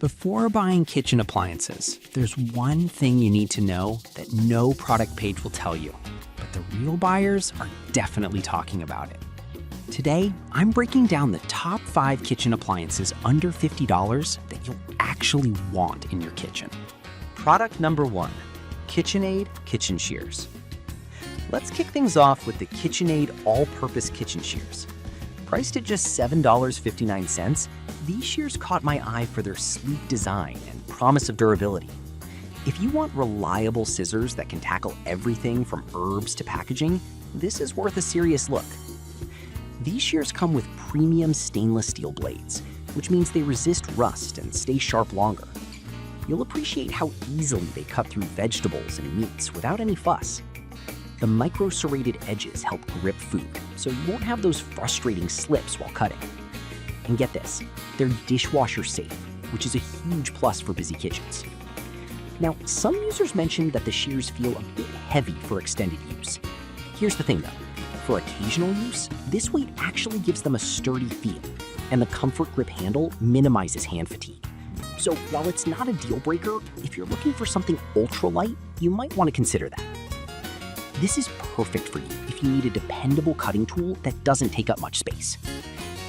Before buying kitchen appliances, there's one thing you need to know that no product page will tell you, but the real buyers are definitely talking about it. Today, I'm breaking down the top 5 kitchen appliances under $50 that you'll actually want in your kitchen. Product number 1, KitchenAid Kitchen Shears. Let's kick things off with the KitchenAid All-Purpose Kitchen Shears. Priced at just $7.59, these shears caught my eye for their sleek design and promise of durability. If you want reliable scissors that can tackle everything from herbs to packaging, this is worth a serious look. These shears come with premium stainless steel blades, which means they resist rust and stay sharp longer. You'll appreciate how easily they cut through vegetables and meats without any fuss. The micro-serrated edges help grip food, so you won't have those frustrating slips while cutting. And get this, they're dishwasher safe, which is a huge plus for busy kitchens. Now, some users mentioned that the shears feel a bit heavy for extended use. Here's the thing though, for occasional use, this weight actually gives them a sturdy feel, and the Comfort Grip handle minimizes hand fatigue. So while it's not a deal breaker, if you're looking for something ultra light, you might want to consider that. This is perfect for you if you need a dependable cutting tool that doesn't take up much space.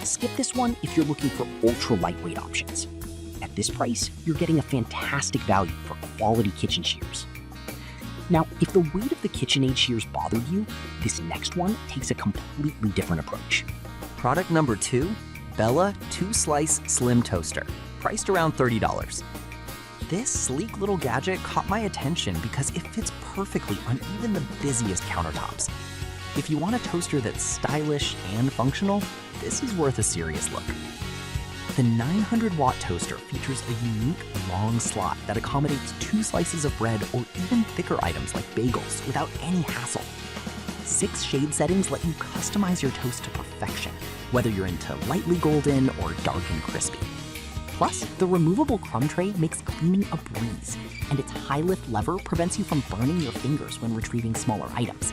Skip this one if you're looking for ultra lightweight options. At this price, you're getting a fantastic value for quality kitchen shears. Now, if the weight of the KitchenAid shears bothered you, this next one takes a completely different approach. Product number 2, Bella 2-Slice Slim Toaster, priced around $30. This sleek little gadget caught my attention because it fits perfectly on even the busiest countertops. If you want a toaster that's stylish and functional, this is worth a serious look. The 900-watt toaster features a unique long slot that accommodates 2 slices of bread or even thicker items like bagels without any hassle. 6 shade settings let you customize your toast to perfection, whether you're into lightly golden or dark and crispy. Plus, the removable crumb tray makes cleaning a breeze, and its high-lift lever prevents you from burning your fingers when retrieving smaller items.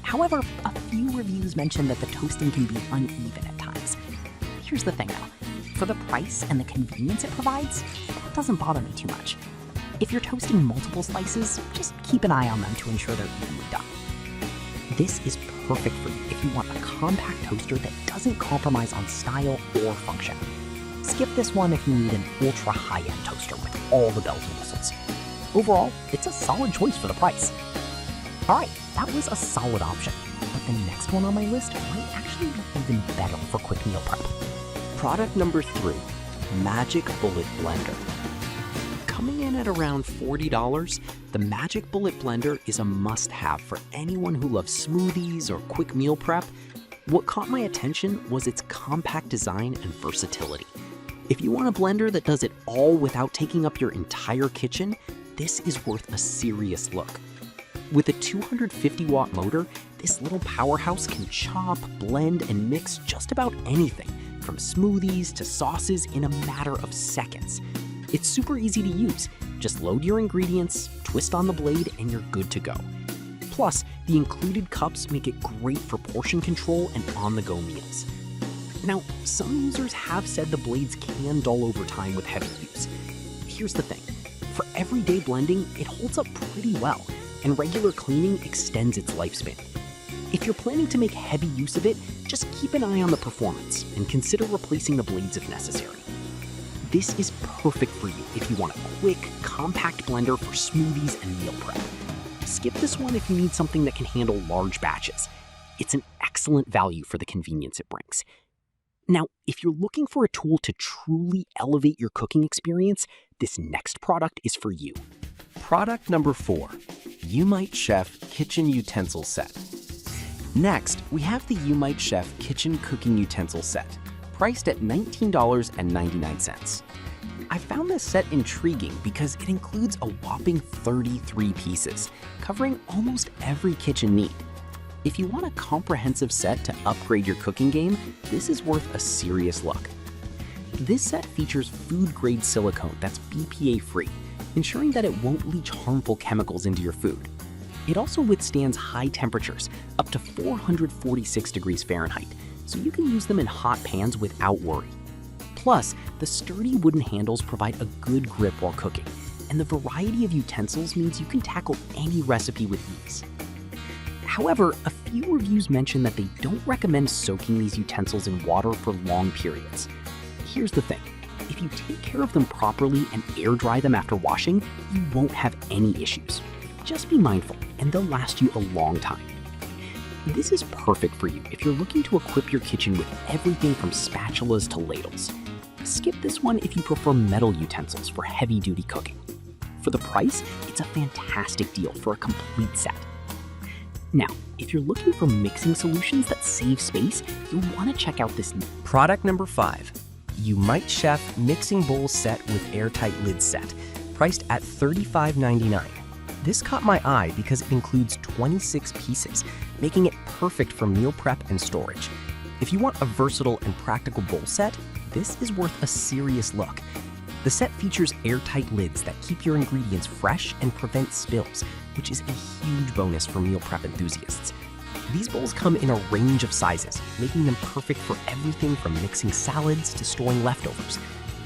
However, a few reviews mention that the toasting can be uneven at times. Here's the thing though, for the price and the convenience it provides, that doesn't bother me too much. If you're toasting multiple slices, just keep an eye on them to ensure they're evenly done. This is perfect for you if you want a compact toaster that doesn't compromise on style or function. Skip this one if you need an ultra high-end toaster with all the bells and whistles. Overall, it's a solid choice for the price. Alright, that was a solid option, but the next one on my list might actually be even better for quick meal prep. Product number 3, Magic Bullet Blender. Coming in at around $40, the Magic Bullet Blender is a must-have for anyone who loves smoothies or quick meal prep. What caught my attention was its compact design and versatility. If you want a blender that does it all without taking up your entire kitchen, this is worth a serious look. With a 250-watt motor, this little powerhouse can chop, blend, and mix just about anything, from smoothies to sauces in a matter of seconds. It's super easy to use. Just load your ingredients, twist on the blade, and you're good to go. Plus, the included cups make it great for portion control and on-the-go meals. Now, some users have said the blades can dull over time with heavy use. Here's the thing, for everyday blending, it holds up pretty well, and regular cleaning extends its lifespan. If you're planning to make heavy use of it, just keep an eye on the performance and consider replacing the blades if necessary. This is perfect for you if you want a quick, compact blender for smoothies and meal prep. Skip this one if you need something that can handle large batches. It's an excellent value for the convenience it brings. Now, if you're looking for a tool to truly elevate your cooking experience, this next product is for you. Product number 4, Umite Chef Kitchen Utensil Set. Next, we have the Umite Chef Kitchen Cooking Utensil Set, priced at $19.99. I found this set intriguing because it includes a whopping 33 pieces, covering almost every kitchen need. If you want a comprehensive set to upgrade your cooking game, this is worth a serious look. This set features food-grade silicone that's BPA-free, ensuring that it won't leach harmful chemicals into your food. It also withstands high temperatures, up to 446 degrees Fahrenheit, so you can use them in hot pans without worry. Plus, the sturdy wooden handles provide a good grip while cooking, and the variety of utensils means you can tackle any recipe with ease. However, a few reviews mention that they don't recommend soaking these utensils in water for long periods. Here's the thing. If you take care of them properly and air dry them after washing, you won't have any issues. Just be mindful, and they'll last you a long time. This is perfect for you if you're looking to equip your kitchen with everything from spatulas to ladles. Skip this one if you prefer metal utensils for heavy-duty cooking. For the price, it's a fantastic deal for a complete set. Now, if you're looking for mixing solutions that save space, you'll want to check out this Product number 5. You Might Chef Mixing Bowl Set with Airtight Lid Set, priced at $35.99. This caught my eye because it includes 26 pieces, making it perfect for meal prep and storage. If you want a versatile and practical bowl set, this is worth a serious look. The set features airtight lids that keep your ingredients fresh and prevent spills, which is a huge bonus for meal prep enthusiasts. These bowls come in a range of sizes, making them perfect for everything from mixing salads to storing leftovers.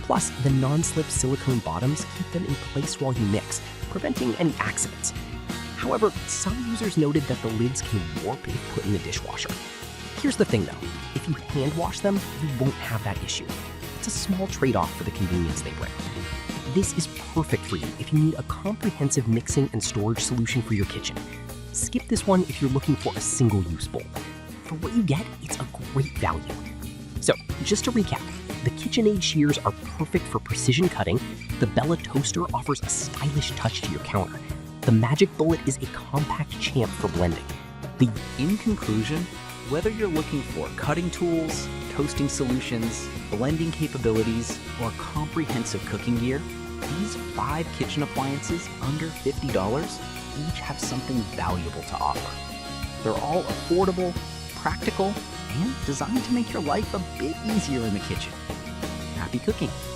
Plus, the non-slip silicone bottoms keep them in place while you mix, preventing any accidents. However, some users noted that the lids can warp if put in the dishwasher. Here's the thing though, if you hand wash them, you won't have that issue. It's a small trade-off for the convenience they bring. This is perfect for you if you need a comprehensive mixing and storage solution for your kitchen. Skip this one if you're looking for a single-use bowl. For what you get, it's a great value. So, just to recap, the KitchenAid shears are perfect for precision cutting, the Bella toaster offers a stylish touch to your counter, the Magic Bullet is a compact champ for blending. In conclusion, whether you're looking for cutting tools, toasting solutions, blending capabilities, or comprehensive cooking gear, these 5 kitchen appliances under $50 each have something valuable to offer. They're all affordable, practical, and designed to make your life a bit easier in the kitchen. Happy cooking!